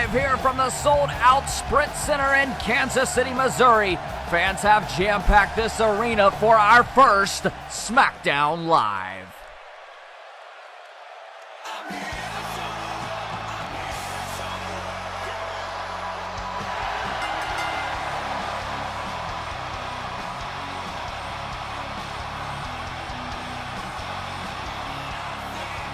Live here from the sold-out Sprint Center in Kansas City, Missouri. Fans have jam-packed this arena for our first SmackDown Live.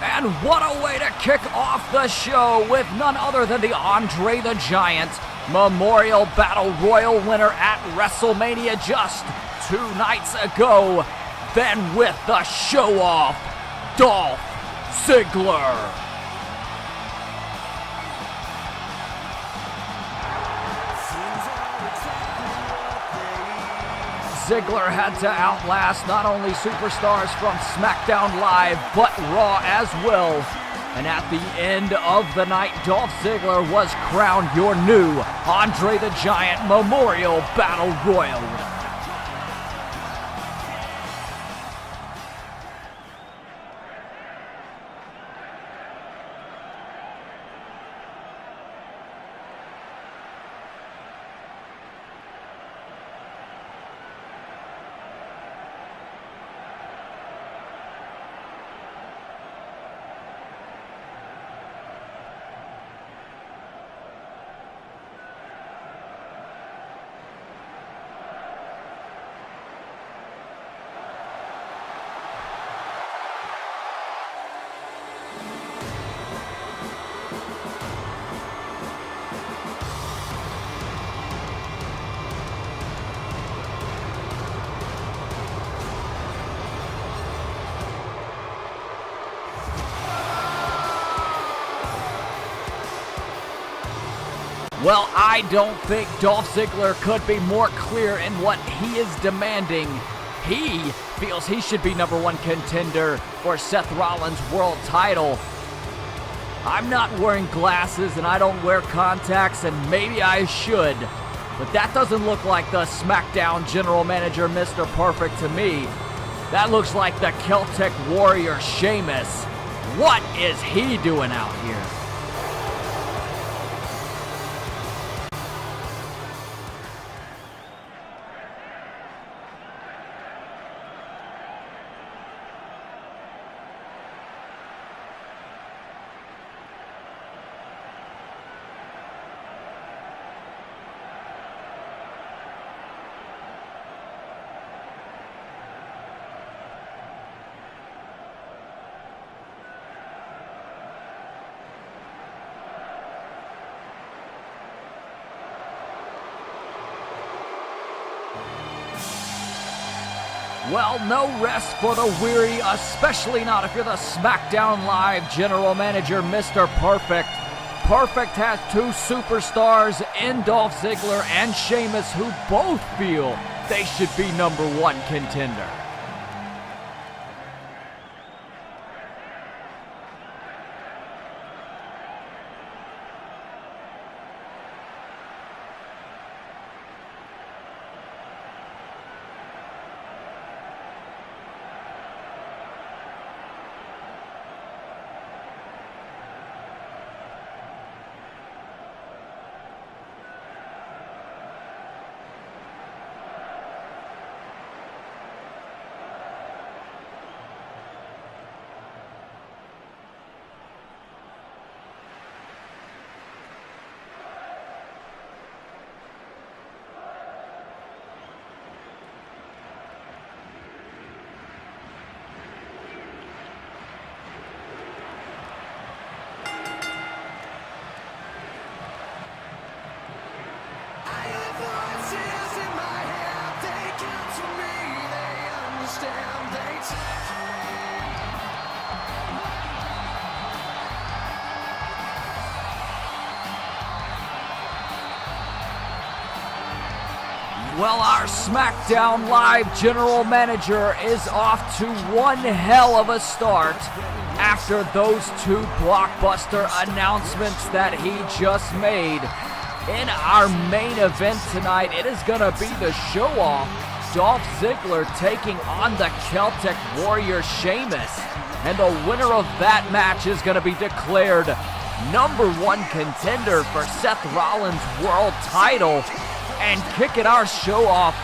And what a way to kick off the show with none other than the Andre the Giant Memorial Battle Royal winner at WrestleMania just 2 nights ago. Then with the show-off, Dolph Ziggler. Ziggler had to outlast not only superstars from SmackDown Live, but Raw as well. And at the end of the night, Dolph Ziggler was crowned your new Andre the Giant Memorial Battle Royal winner. Well, I don't think Dolph Ziggler could be more clear in what he is demanding. He feels he should be #1 contender for Seth Rollins' world title. I'm not wearing glasses and I don't wear contacts, and maybe I should, but that doesn't look like the SmackDown general manager, Mr. Perfect, to me. That looks like the Celtic warrior Sheamus. What is he doing out here? Well, no rest for the weary, especially not if you're the SmackDown Live general manager, Mr. Perfect. Perfect has 2 superstars in Dolph Ziggler and Sheamus who both feel they should be #1 contender. Well, our SmackDown Live general manager is off to one hell of a start after those 2 blockbuster announcements that he just made. In our main event tonight, it is going to be the show-off, Dolph Ziggler taking on the Celtic warrior Sheamus. And the winner of that match is going to be declared #1 contender for Seth Rollins' world title, and kicking our show off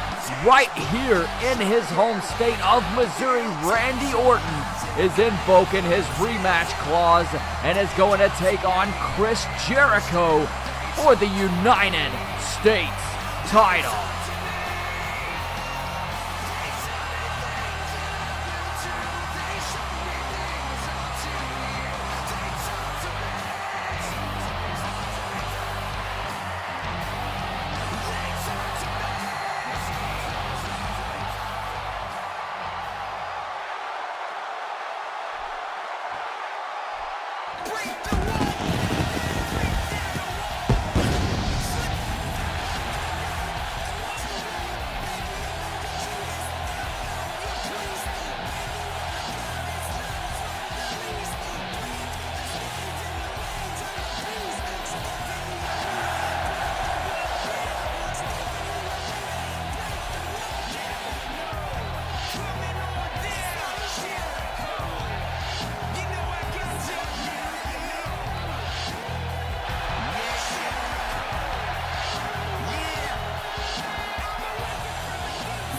right here in his home state of Missouri, Randy Orton is invoking his rematch clause and is going to take on Chris Jericho for the United States title.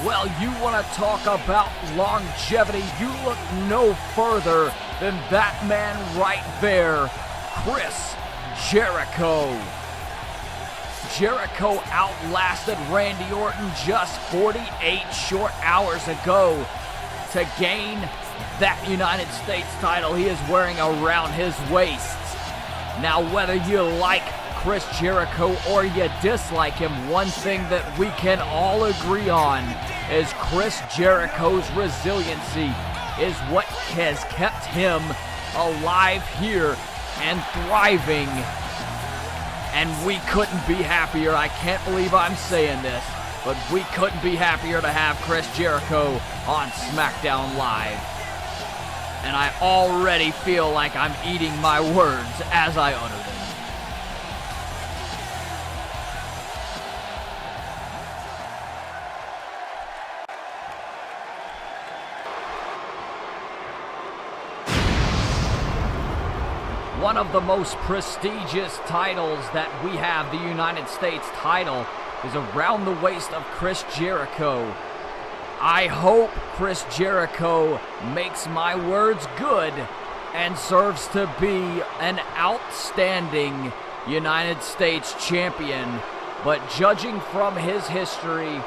Well, you want to talk about longevity, you look no further than that man right there, Chris Jericho. Jericho outlasted Randy Orton just 48 short hours ago to gain that United States title he is wearing around his waist. Now, whether you like Chris Jericho or you dislike him, one thing that we can all agree on is Chris Jericho's resiliency is what has kept him alive here and thriving. And we couldn't be happier. I can't believe I'm saying this, but we couldn't be happier to have Chris Jericho on SmackDown Live. And I already feel like I'm eating my words as I utter them. One of the most prestigious titles that we have, the United States title, is around the waist of Chris Jericho. I hope Chris Jericho makes my words good and serves to be an outstanding United States champion. But judging from his history,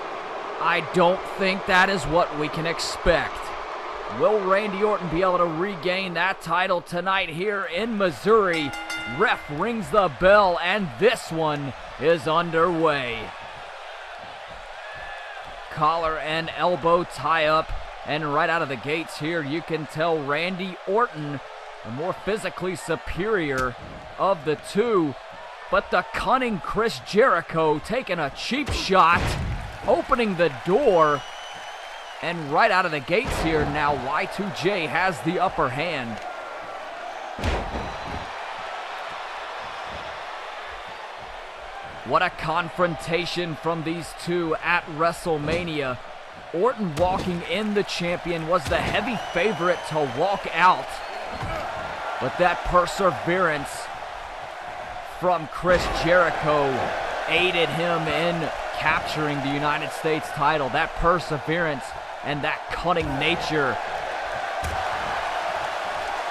I don't think that is what we can expect. Will Randy Orton be able to regain that title tonight here in Missouri? Ref rings the bell, and this one is underway. Collar and elbow tie-up, and right out of the gates here, you can tell Randy Orton, the more physically superior of the two, but the cunning Chris Jericho taking a cheap shot, opening the door. And right out of the gates here now, Y2J has the upper hand. What a confrontation from these two at WrestleMania. Orton walking in, the champion, was the heavy favorite to walk out. But that perseverance from Chris Jericho aided him in capturing the United States title. That perseverance and that cunning nature,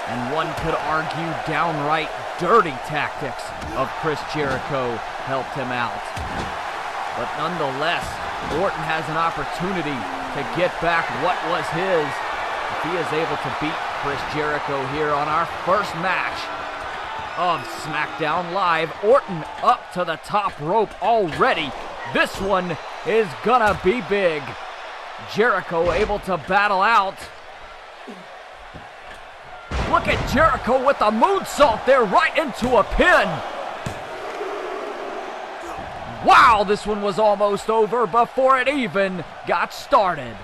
and one could argue downright dirty tactics of Chris Jericho helped him out. But nonetheless, Orton has an opportunity to get back what was his if he is able to beat Chris Jericho here on our first match of SmackDown Live. Orton up to the top rope already. This one is gonna be big. Jericho able to battle out. Look at Jericho with a moonsault there right into a pin. Wow, this one was almost over before it even got started.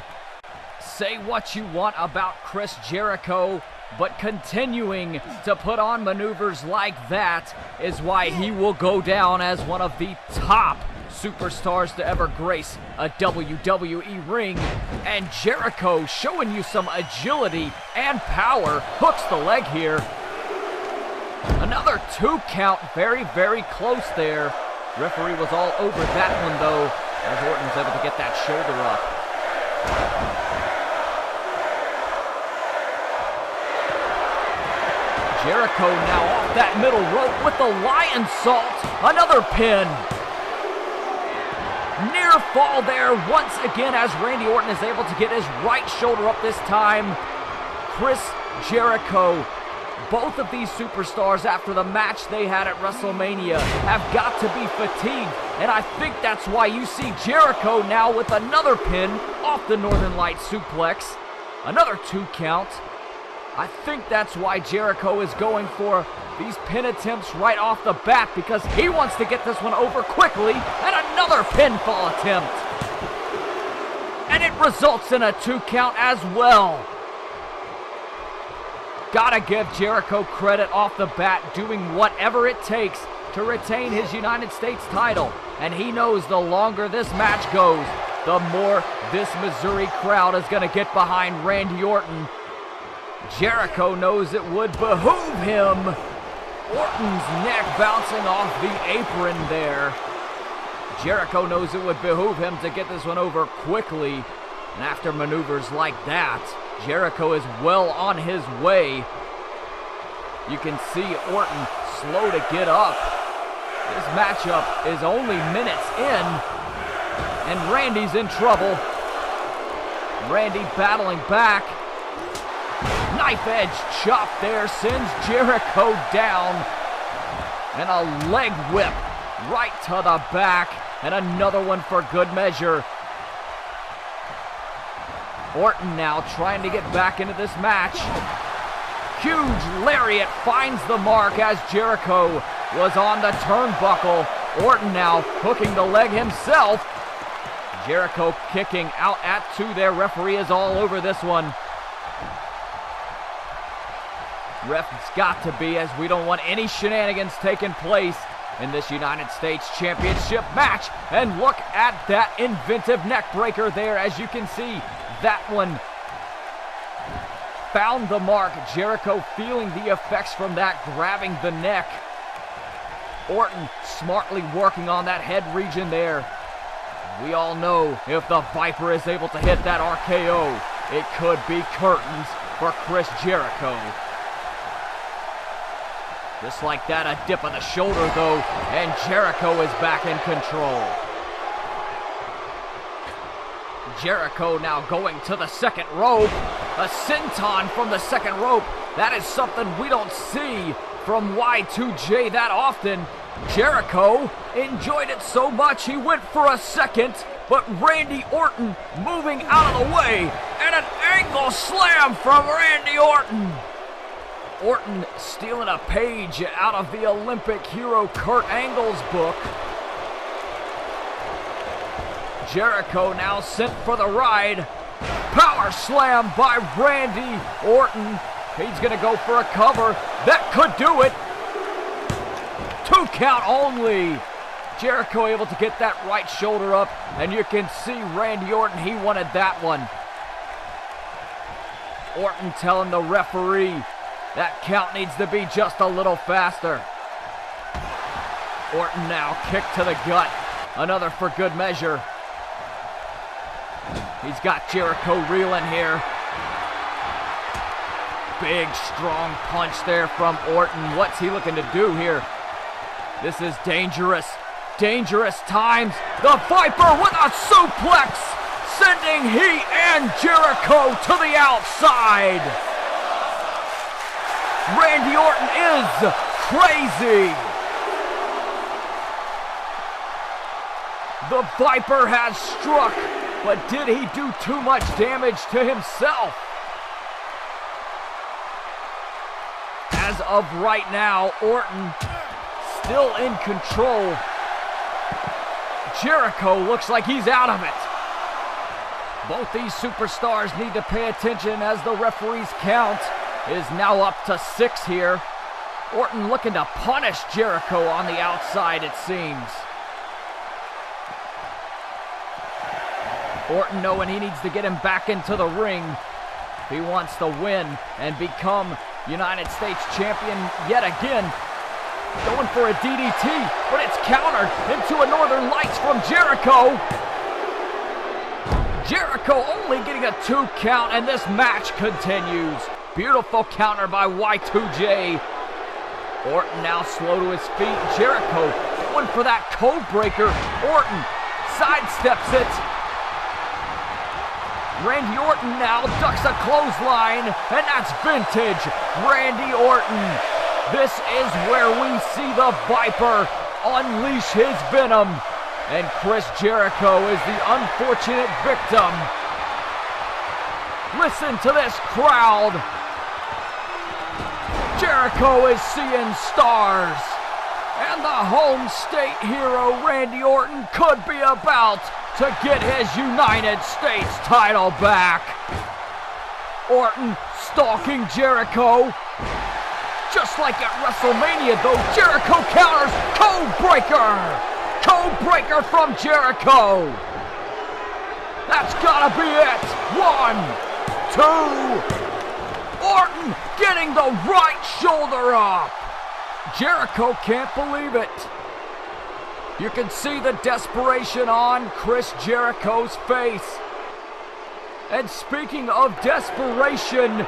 Say what you want about Chris Jericho, but continuing to put on maneuvers like that is why he will go down as one of the top superstars to ever grace a WWE ring. And Jericho showing you some agility and power. Hooks the leg here. Another 2 count, very, very close there. Referee was all over that one though, as Orton's able to get that shoulder up. Jericho now off that middle rope with the lion salt. Another pin. Near fall there once again as Randy Orton is able to get his right shoulder up this time. Chris Jericho. Both of these superstars, after the match they had at WrestleMania, have got to be fatigued. And I think that's why you see Jericho now with another pin off the Northern Light suplex. Another 2 count. I think that's why Jericho is going for these pin attempts right off the bat, because he wants to get this one over quickly. And another pinfall attempt. And it results in a 2 count as well. Gotta give Jericho credit off the bat, doing whatever it takes to retain his United States title. And he knows the longer this match goes, the more this Missouri crowd is gonna get behind Randy Orton. Jericho knows it would behoove him. Orton's neck bouncing off the apron there. Jericho knows it would behoove him to get this one over quickly. And after maneuvers like that, Jericho is well on his way. You can see Orton slow to get up. This matchup is only minutes in, and Randy's in trouble. Randy battling back. Knife edge chop there sends Jericho down. And a leg whip right to the back, and another one for good measure. Orton now trying to get back into this match. Huge lariat finds the mark as Jericho was on the turnbuckle. Orton now hooking the leg himself. Jericho kicking out at 2 there. Referee is all over this one. Ref's got to be, as we don't want any shenanigans taking place in this United States Championship match. And look at that inventive neck breaker there. As you can see, that one found the mark. Jericho feeling the effects from that, grabbing the neck. Orton smartly working on that head region there. We all know if the Viper is able to hit that RKO, it could be curtains for Chris Jericho. Just like that, a dip of the shoulder though, and Jericho is back in control. Jericho now going to the second rope. A senton from the second rope. That is something we don't see from Y2J that often. Jericho enjoyed it so much he went for a second, but Randy Orton moving out of the way, and an angle slam from Randy Orton. Orton stealing a page out of the Olympic hero Kurt Angle's book. Jericho now sent for the ride. Power slam by Randy Orton. He's gonna go for a cover. That could do it. 2 count only. Jericho able to get that right shoulder up, and you can see Randy Orton, he wanted that one. Orton telling the referee that count needs to be just a little faster. Orton now kick to the gut. Another for good measure. He's got Jericho reeling here. Big, strong punch there from Orton. What's he looking to do here? This is dangerous. Dangerous times. The Viper with a suplex, sending he and Jericho to the outside. Randy Orton is crazy. The Viper has struck, but did he do too much damage to himself? As of right now, Orton still in control. Jericho looks like he's out of it. Both these superstars need to pay attention as the referee's count is now up to 6 here. Orton looking to punish Jericho on the outside, it seems. Orton knowing he needs to get him back into the ring. He wants to win and become United States champion yet again. Going for a DDT, but it's countered into a Northern Lights from Jericho. Jericho only getting a 2 count, and this match continues. Beautiful counter by Y2J. Orton now slow to his feet. Jericho going for that code breaker. Orton sidesteps it. Randy Orton now ducks a clothesline, and that's vintage Randy Orton. This is where we see the Viper unleash his venom, and Chris Jericho is the unfortunate victim. Listen to this crowd. Jericho is seeing stars, and the home state hero Randy Orton could be about to get his United States title back. Orton stalking Jericho. Just like at WrestleMania though, Jericho counters. Code breaker! Code breaker from Jericho. That's gotta be it. 1, 2. Orton getting the right shoulder up. Jericho can't believe it. You can see the desperation on Chris Jericho's face. And speaking of desperation,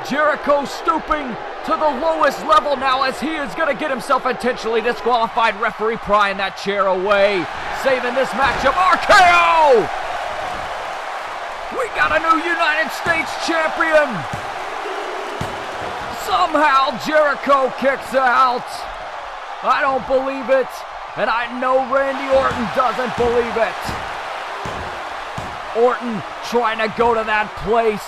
Jericho stooping to the lowest level now as he is going to get himself intentionally disqualified. Referee prying that chair away, saving this matchup. RKO! We got a new United States champion. Somehow Jericho kicks out. I don't believe it, and I know Randy Orton doesn't believe it. Orton trying to go to that place.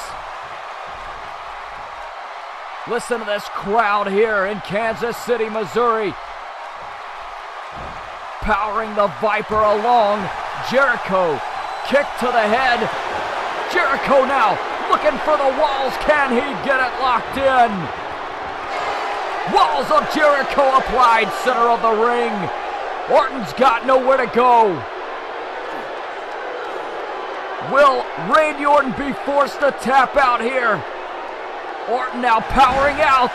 Listen to this crowd here in Kansas City, Missouri. Powering the Viper along. Jericho, kick to the head. Jericho now looking for the walls. Can he get it locked in? Walls of Jericho applied, center of the ring. Orton's got nowhere to go. Will Randy Orton be forced to tap out here? Orton now powering out.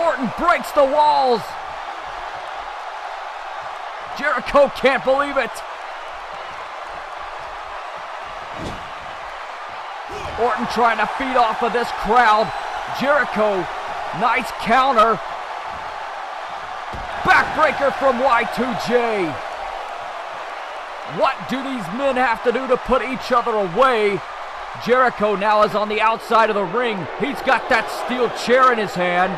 Orton breaks the walls. Jericho can't believe it. Orton trying to feed off of this crowd. Jericho, nice counter. Backbreaker from Y2J. What do these men have to do to put each other away? Jericho now is on the outside of the ring. He's got that steel chair in his hand.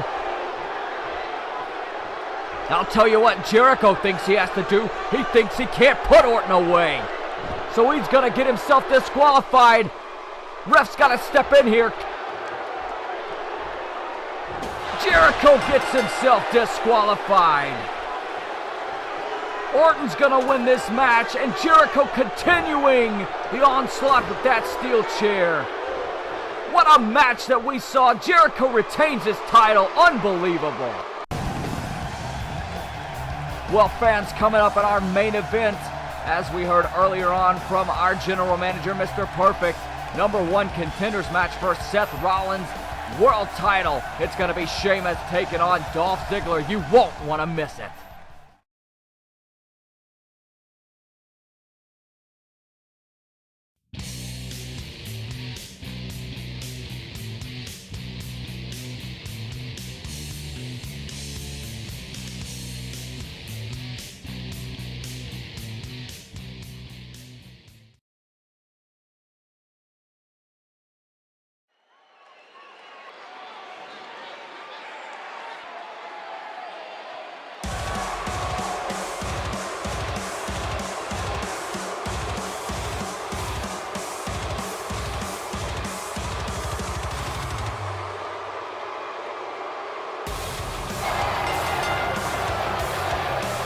I'll tell you what Jericho thinks he has to do. He thinks he can't put Orton away. So he's going to get himself disqualified. Ref's got to step in here. Jericho gets himself disqualified. Orton's gonna win this match, and Jericho continuing the onslaught with that steel chair. What a match that we saw. Jericho retains his title. Unbelievable. Well, fans, coming up at our main event, as we heard earlier on from our general manager, Mr. Perfect, #1 contenders match for Seth Rollins' world title. It's going to be Sheamus taking on Dolph Ziggler. You won't want to miss it.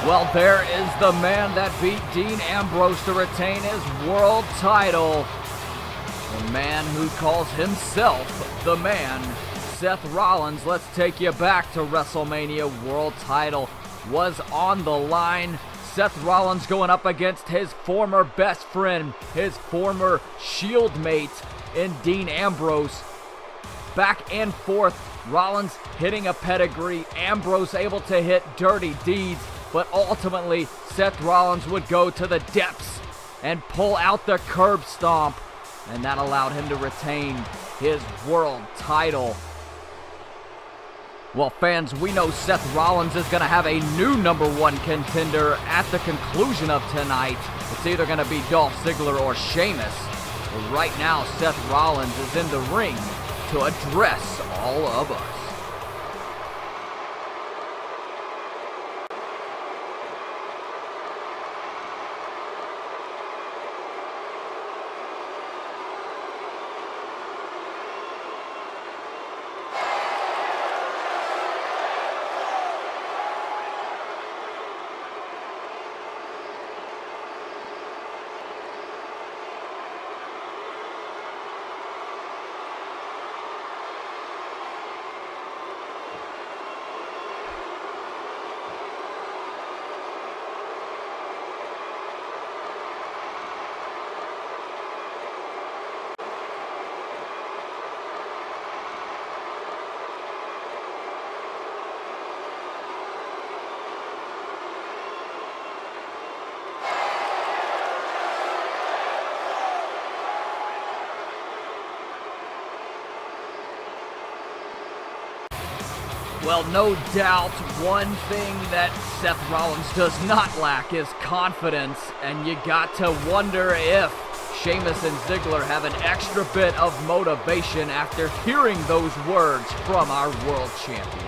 Well, there is the man that beat Dean Ambrose to retain his world title. The man who calls himself the man, Seth Rollins. Let's take you back to WrestleMania. World title was on the line. Seth Rollins going up against his former best friend, his former Shield mate in Dean Ambrose. Back and forth, Rollins hitting a pedigree, Ambrose able to hit dirty deeds, but ultimately Seth Rollins would go to the depths and pull out the curb stomp, and that allowed him to retain his world title. Well, fans, we know Seth Rollins is going to have a new #1 contender at the conclusion of tonight. It's either going to be Dolph Ziggler or Sheamus. But right now, Seth Rollins is in the ring to address all of us. Well, no doubt one thing that Seth Rollins does not lack is confidence, and you got to wonder if Sheamus and Ziggler have an extra bit of motivation after hearing those words from our world champion.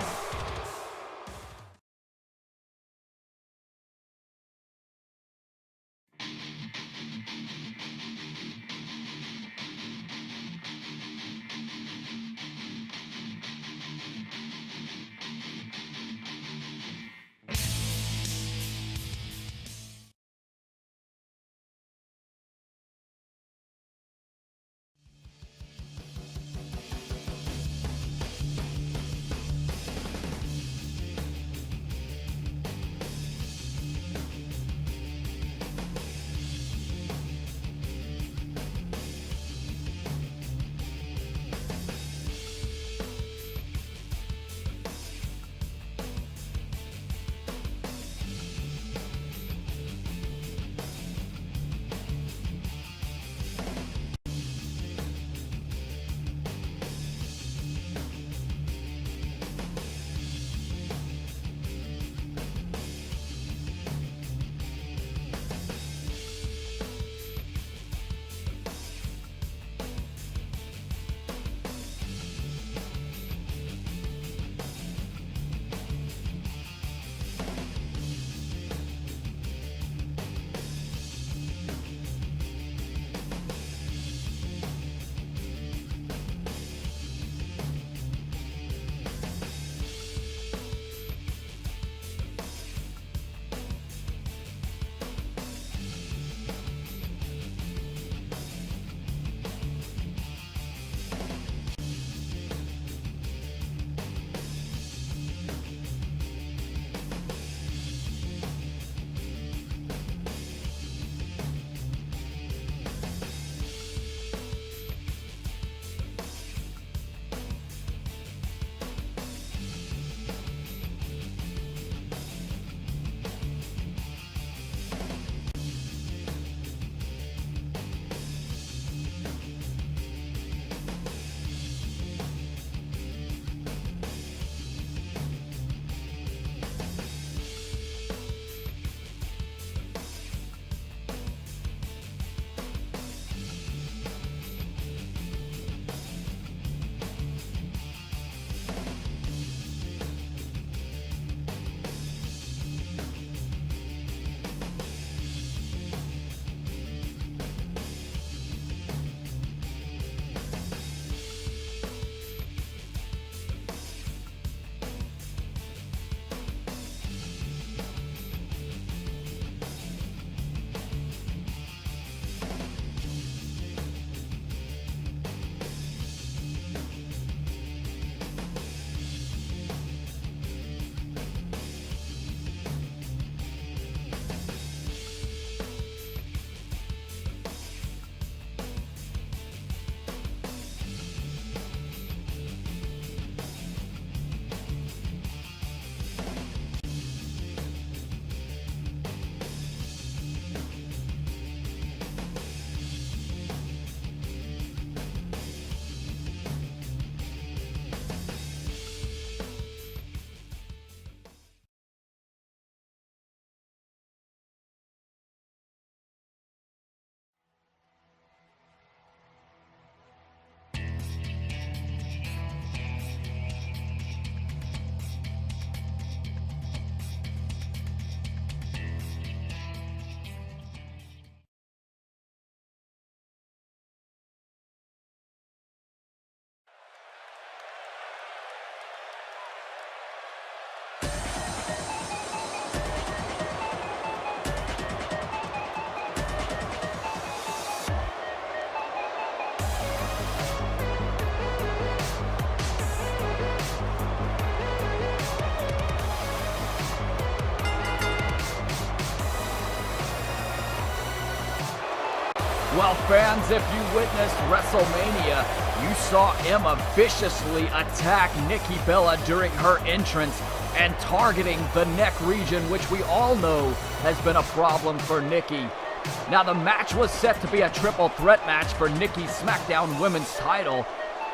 Well, fans, if you witnessed WrestleMania, you saw Emma viciously attack Nikki Bella during her entrance and targeting the neck region, which we all know has been a problem for Nikki. Now, the match was set to be a triple threat match for Nikki's SmackDown Women's title.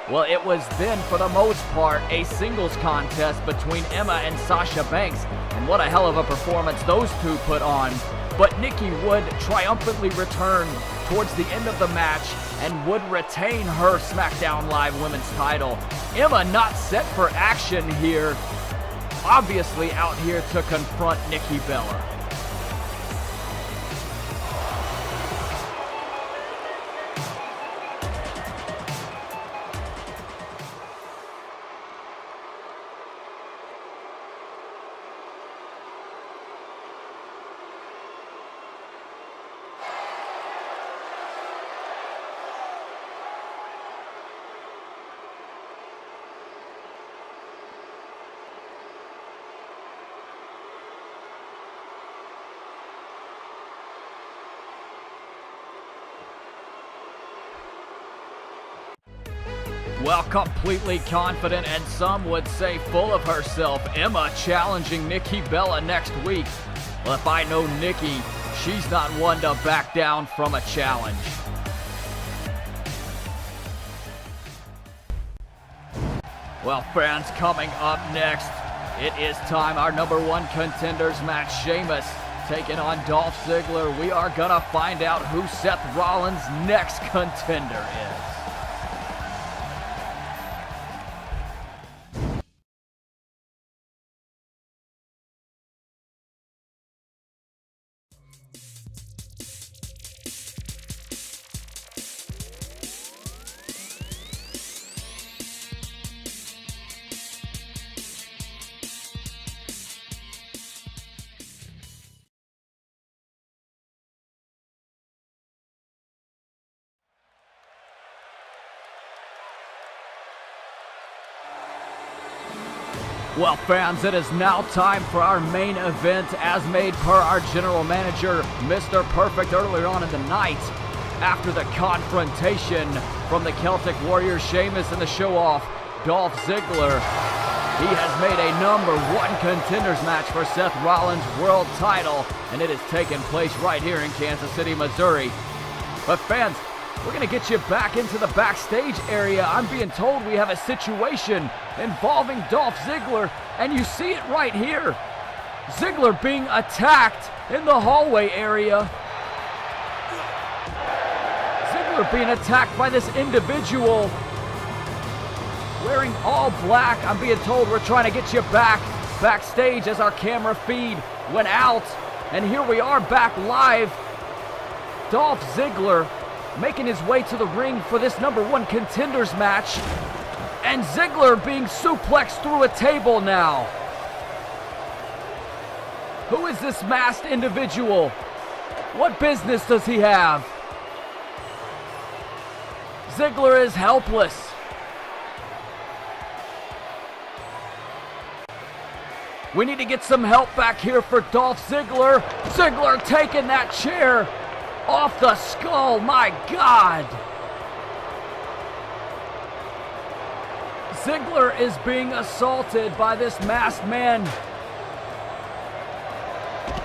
Well, it was then, for the most part, a singles contest between Emma and Sasha Banks, and what a hell of a performance those two put on. But Nikki would triumphantly return towards the end of the match and would retain her SmackDown Live Women's title. Emma not set for action here, obviously out here to confront Nikki Bella. Well, completely confident, and some would say full of herself, Emma challenging Nikki Bella next week. Well, if I know Nikki, she's not one to back down from a challenge. Well, fans, coming up next, it is time. Our #1 contenders match, Sheamus taking on Dolph Ziggler. We are gonna find out who Seth Rollins' next contender is. Well, fans, it is now time for our main event, as made per our general manager, Mr. Perfect, earlier on in the night. After the confrontation from the Celtic Warrior, Sheamus, and the show-off, Dolph Ziggler, he has made a #1 contenders match for Seth Rollins' world title, and it is taking place right here in Kansas City, Missouri. But fans, we're going to get you back into the backstage area. I'm being told we have a situation involving Dolph Ziggler, and you see it right here. Ziggler being attacked in the hallway area. Ziggler being attacked by this individual wearing all black. I'm being told we're trying to get you backstage as our camera feed went out. And here we are back live. Dolph Ziggler making his way to the ring for this #1 contenders match. And Ziggler being suplexed through a table now. Who is this masked individual? What business does he have? Ziggler is helpless. We need to get some help back here for Dolph Ziggler. Ziggler taking that chair off the skull, my God. Ziggler is being assaulted by this masked man.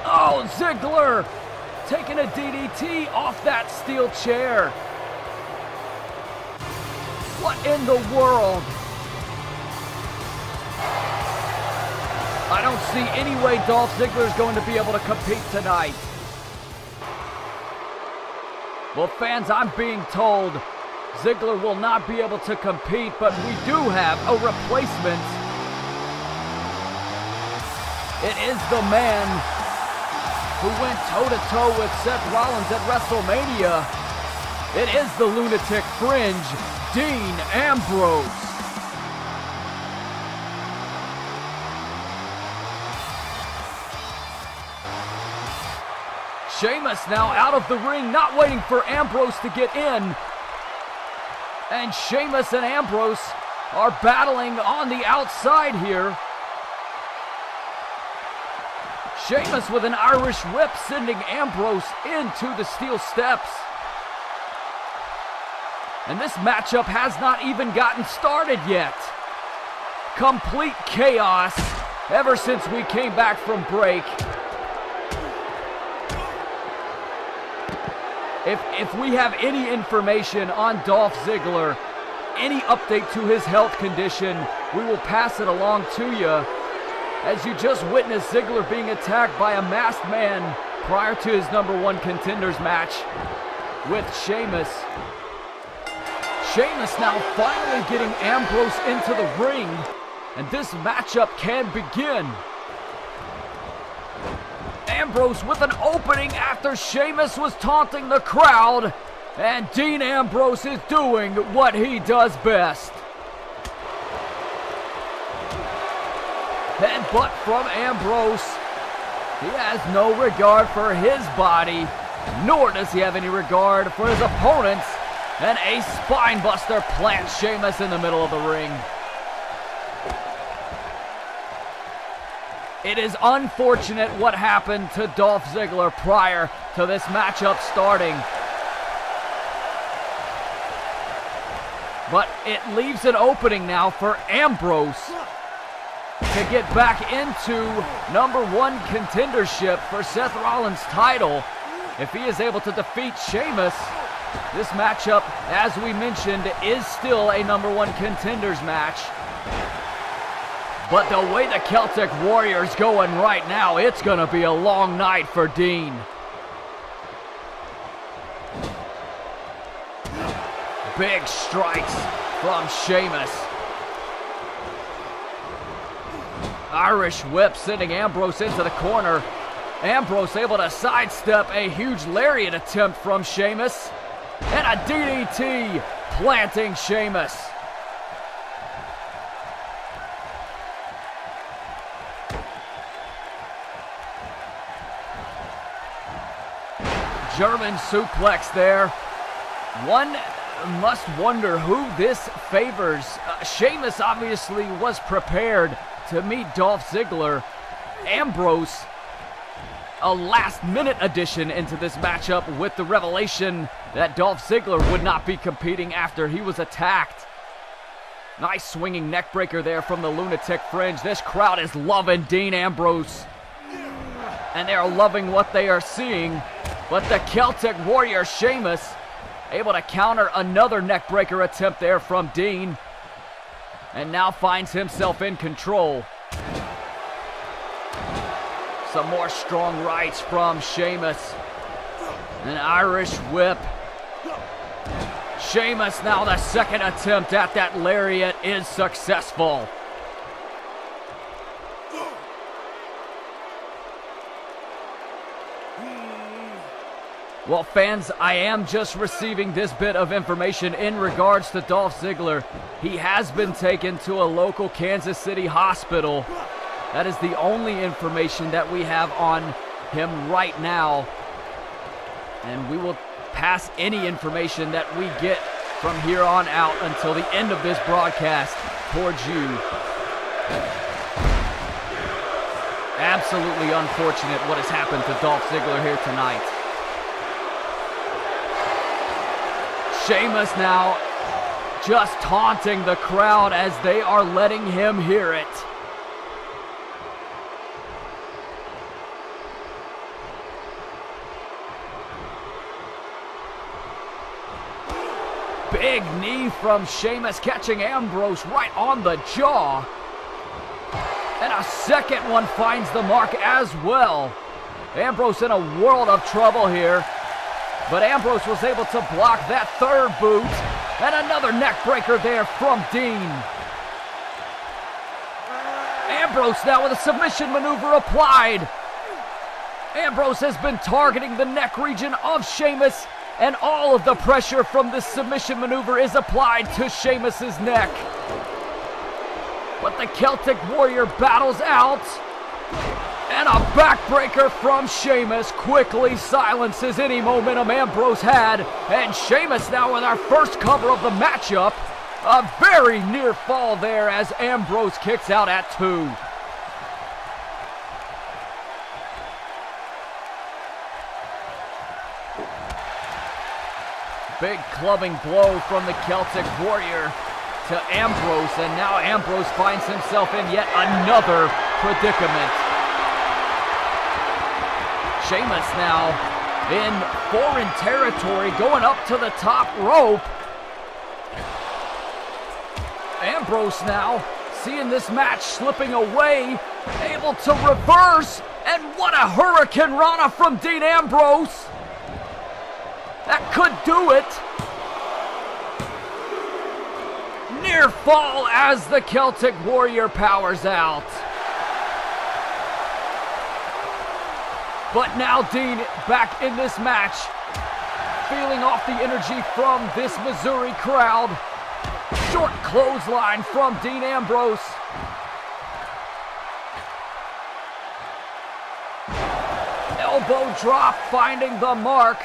Oh, Ziggler taking a DDT off that steel chair. What in the world? I don't see any way Dolph Ziggler is going to be able to compete tonight. Well, fans, I'm being told Ziggler will not be able to compete, but we do have a replacement. It is the man who went toe-to-toe with Seth Rollins at WrestleMania. It is the lunatic fringe, Dean Ambrose. Sheamus now out of the ring, not waiting for Ambrose to get in. And Sheamus and Ambrose are battling on the outside here. Sheamus with an Irish whip, sending Ambrose into the steel steps. And this matchup has not even gotten started yet. Complete chaos ever since we came back from break. If we have any information on Dolph Ziggler, any update to his health condition, we will pass it along to you. As you just witnessed Ziggler being attacked by a masked man prior to his #1 contenders match with Sheamus. Sheamus now finally getting Ambrose into the ring, and this matchup can begin. Ambrose with an opening after Sheamus was taunting the crowd, and Dean Ambrose is doing what he does best. Headbutt from Ambrose. He has no regard for his body, nor does he have any regard for his opponents, and a spinebuster plants Sheamus in the middle of the ring. It is unfortunate what happened to Dolph Ziggler prior to this matchup starting. But it leaves an opening now for Ambrose to get back into #1 contendership for Seth Rollins' title. If he is able to defeat Sheamus, this matchup, as we mentioned, is still a #1 contenders match. But the way the Celtic Warrior's going right now, it's going to be a long night for Dean. Big strikes from Sheamus. Irish whip sending Ambrose into the corner. Ambrose able to sidestep a huge lariat attempt from Sheamus. And a DDT planting Sheamus. German suplex there. One must wonder who this favors. Sheamus obviously was prepared to meet Dolph Ziggler. Ambrose, a last-minute addition into this matchup with the revelation that Dolph Ziggler would not be competing after he was attacked. Nice swinging neck breaker there from the Lunatic Fringe. This crowd is loving Dean Ambrose, and they are loving what they are seeing. But the Celtic Warrior Sheamus able to counter another neck breaker attempt there from Dean, and now finds himself in control. Some more strong rights from Sheamus. An Irish whip. Sheamus now, the second attempt at that lariat is successful. Well, fans, I am just receiving this bit of information in regards to Dolph Ziggler. He has been taken to a local Kansas City hospital. That is the only information that we have on him right now. And we will pass any information that we get from here on out until the end of this broadcast towards you. Absolutely unfortunate what has happened to Dolph Ziggler here tonight. Sheamus now just taunting the crowd as they are letting him hear it. Big knee from Sheamus, catching Ambrose right on the jaw. And a second one finds the mark as well. Ambrose in a world of trouble here. But Ambrose was able to block that third boot. And another neck breaker there from Dean. Ambrose now with a submission maneuver applied. Ambrose has been targeting the neck region of Sheamus, and all of the pressure from this submission maneuver is applied to Sheamus's neck. But the Celtic Warrior battles out. And a backbreaker from Sheamus quickly silences any momentum Ambrose had. And Sheamus now with our first cover of the matchup. A very near fall there as Ambrose kicks out at 2. Big clubbing blow from the Celtic Warrior to Ambrose, and now Ambrose finds himself in yet another predicament. Sheamus now in foreign territory, going up to the top rope. Ambrose now seeing this match slipping away, able to reverse, and what a Hurricane Rana from Dean Ambrose. That could do it. Near fall as the Celtic Warrior powers out. But now Dean back in this match, feeling off the energy from this Missouri crowd. Short clothesline from Dean Ambrose. Elbow drop finding the mark.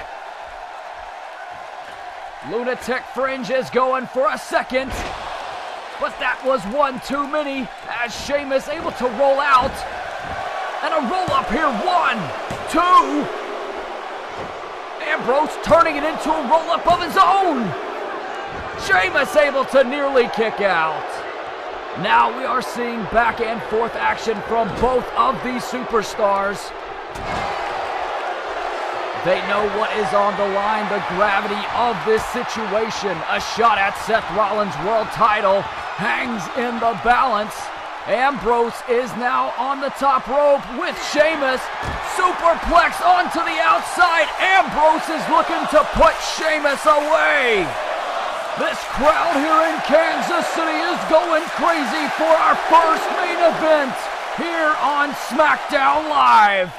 Lunatic Fringe is going for a second, but that was one too many as Sheamus able to roll out. And a roll up here, 1, 2. Ambrose turning it into a roll up of his own. Sheamus able to nearly kick out. Now we are seeing back and forth action from both of these superstars. They know what is on the line, the gravity of this situation. A shot at Seth Rollins' world title hangs in the balance. Ambrose is now on the top rope with Sheamus. Superplex onto the outside. Ambrose is looking to put Sheamus away. This crowd here in Kansas City is going crazy for our first main event here on SmackDown Live.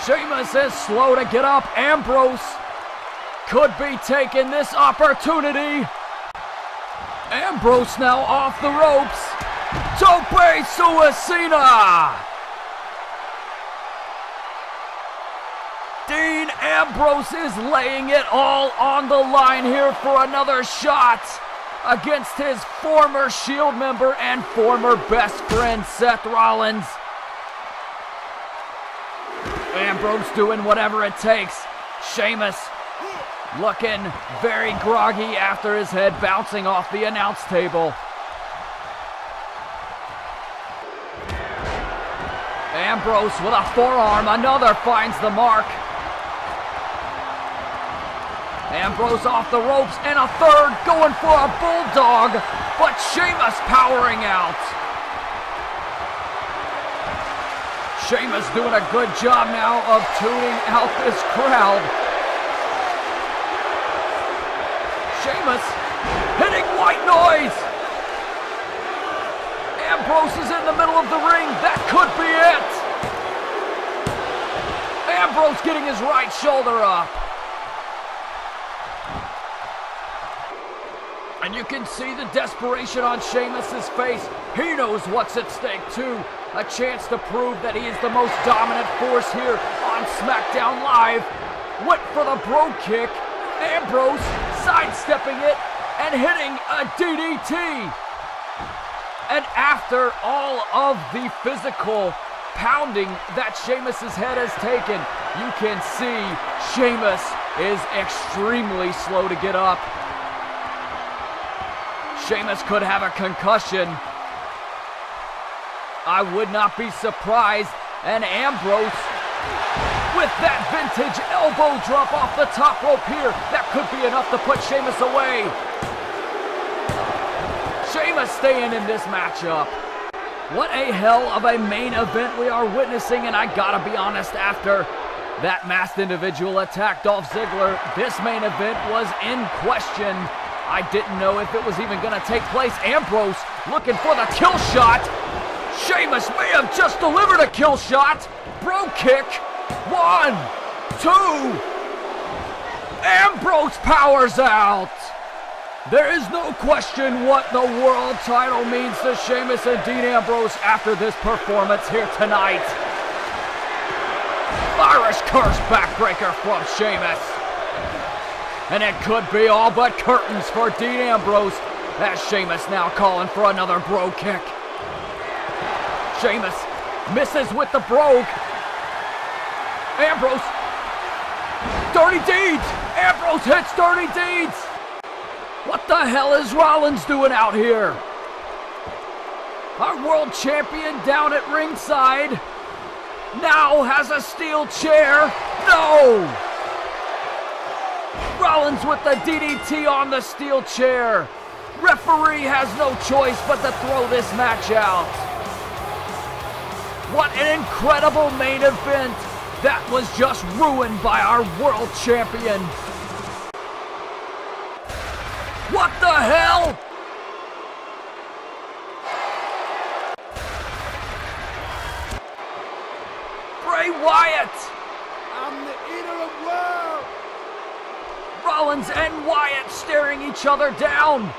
Sheamus is slow to get up. Ambrose could be taking this opportunity. Ambrose now off the ropes. Tope Suicida. Dean Ambrose is laying it all on the line here for another shot against his former Shield member and former best friend Seth Rollins. Ambrose doing whatever it takes. Sheamus looking very groggy after his head bouncing off the announce table. Ambrose with a forearm, another finds the mark. Ambrose off the ropes and a third going for a bulldog, but Sheamus powering out. Sheamus doing a good job now of tuning out this crowd. Sheamus hitting white noise. Ambrose is in the middle of the ring. That could be it. Ambrose getting his right shoulder up. And you can see the desperation on Sheamus's face. He knows what's at stake too. A chance to prove that he is the most dominant force here on SmackDown Live. Went for the bro kick. Ambrose sidestepping it and hitting a DDT. And after all of the physical pounding that Sheamus's head has taken, you can see Sheamus is extremely slow to get up. Sheamus could have a concussion. I would not be surprised. And Ambrose with that vintage elbow drop off the top rope here. That could be enough to put Sheamus away. Sheamus staying in this matchup. What a hell of a main event we are witnessing, and I gotta be honest, after that masked individual attacked Dolph Ziggler, this main event was in question. I didn't know if it was even gonna take place. Ambrose looking for the kill shot. Sheamus may have just delivered a kill shot. Bro kick. 1, 2. Ambrose powers out. There is no question what the world title means to Sheamus and Dean Ambrose after this performance here tonight. Irish curse backbreaker from Sheamus. And it could be all but curtains for Dean Ambrose as Sheamus now calling for another bro kick. Sheamus misses with the brogue. Ambrose Dirty Deeds! Ambrose hits Dirty Deeds! What the hell is Rollins doing out here? Our world champion down at ringside now has a steel chair. No! Rollins with the DDT on the steel chair. Referee has no choice but to throw this match out. What an incredible main event that was just ruined by our world champion. What the hell? Bray Wyatt! I'm the eater of worlds! Rollins and Wyatt staring each other down.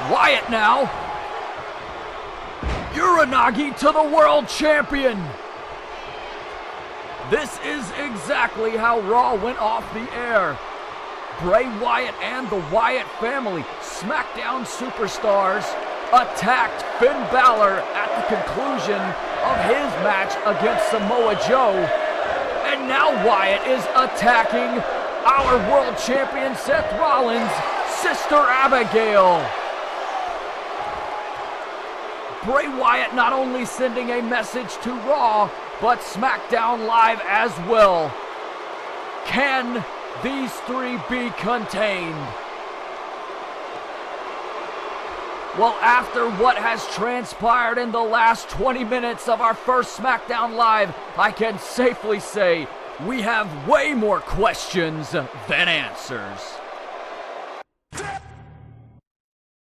Wyatt now. Uranagi to the world champion. This is exactly how Raw went off the air. Bray Wyatt and the Wyatt family, SmackDown superstars, attacked Finn Balor at the conclusion of his match against Samoa Joe. And now Wyatt is attacking our world champion Seth Rollins' sister Abigail. Bray Wyatt not only sending a message to Raw, but SmackDown Live as well. Can these three be contained? Well, after what has transpired in the last 20 minutes of our first SmackDown Live, I can safely say we have way more questions than answers.